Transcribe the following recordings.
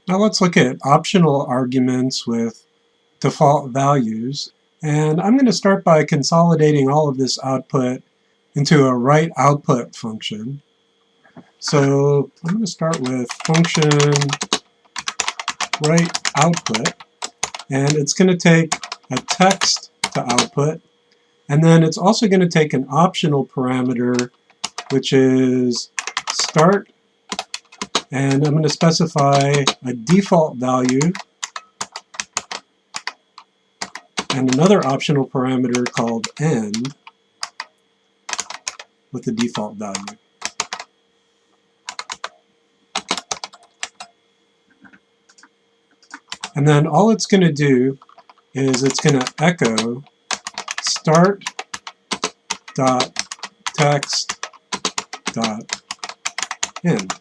Now let's look at optional arguments with default values. And I'm going to start by consolidating all of this output into a write output function. So I'm going to start with function write output, and it's going to take a text to output, and then it's also going to take an optional parameter, which is start, and I'm going to specify a default value and another optional parameter called end with the default value. And then all it's going to do is it's going to echo start dot text dot end.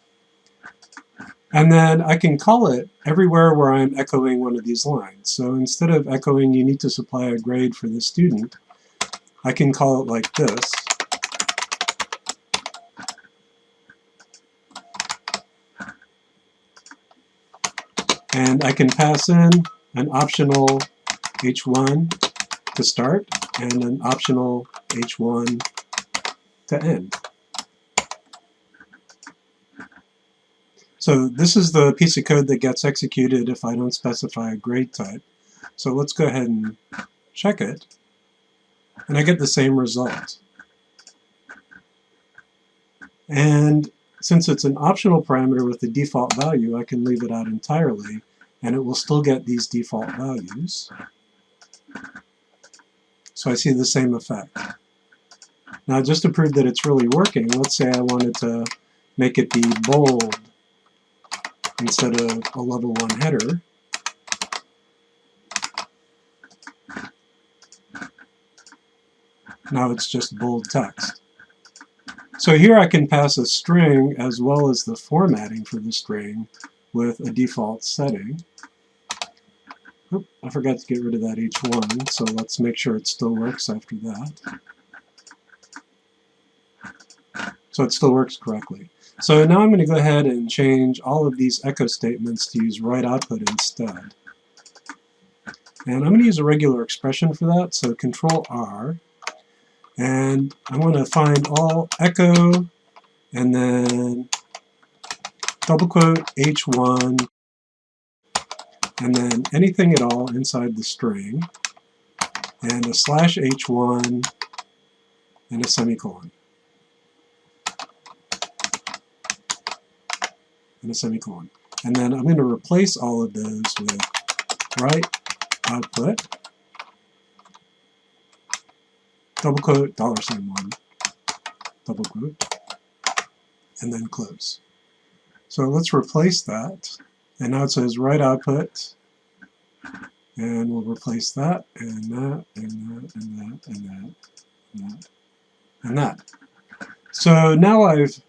And then I can call it everywhere where I'm echoing one of these lines. So instead of echoing you need to supply a grade for the student, I can call it like this. And I can pass in an optional h1 to start and an optional h1 to end. So this is the piece of code that gets executed if I don't specify a grade type. So let's go ahead and check it, and I get the same result. And since it's an optional parameter with the default value, I can leave it out entirely, and it will still get these default values. So I see the same effect. Now just to prove that it's really working, let's say I wanted to make it be bold instead of a level 1 header. Now it's just bold text. So here I can pass a string as well as the formatting for the string with a default setting. Oop, I forgot to get rid of that h1, so let's make sure it still works after that. So it still works correctly. So now I'm going to go ahead and change all of these echo statements to use write output instead. And I'm going to use a regular expression for that, so Control R. And I want to find all echo, and then double quote h1, and then anything at all inside the string, and a slash h1, and a semicolon. And a semicolon. And then I'm going to replace all of those with write output, double quote, $1, double quote, and then close. So let's replace that. And now it says write output, and we'll replace that, and that, and that, and that, and that, and that, and that. So now I've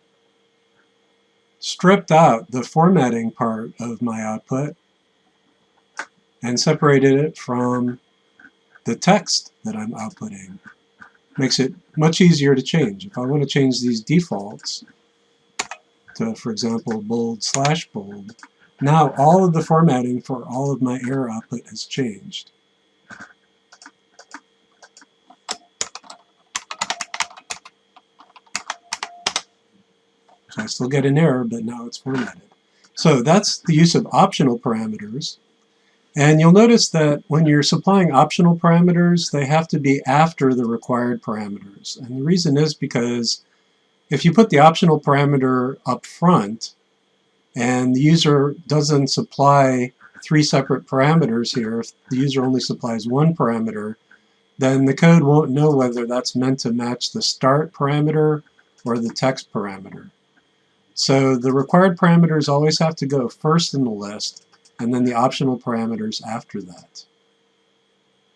stripped out the formatting part of my output and separated it from the text that I'm outputting. Makes it much easier to change. If I want to change these defaults to, for example, bold slash bold, now all of the formatting for all of my error output has changed. So I still get an error, but now it's formatted. So that's the use of optional parameters. And you'll notice that when you're supplying optional parameters, they have to be after the required parameters. And the reason is because if you put the optional parameter up front, and the user doesn't supply 3 separate parameters here, if the user only supplies 1 parameter, then the code won't know whether that's meant to match the start parameter or the text parameter. So the required parameters always have to go first in the list, and then the optional parameters after that.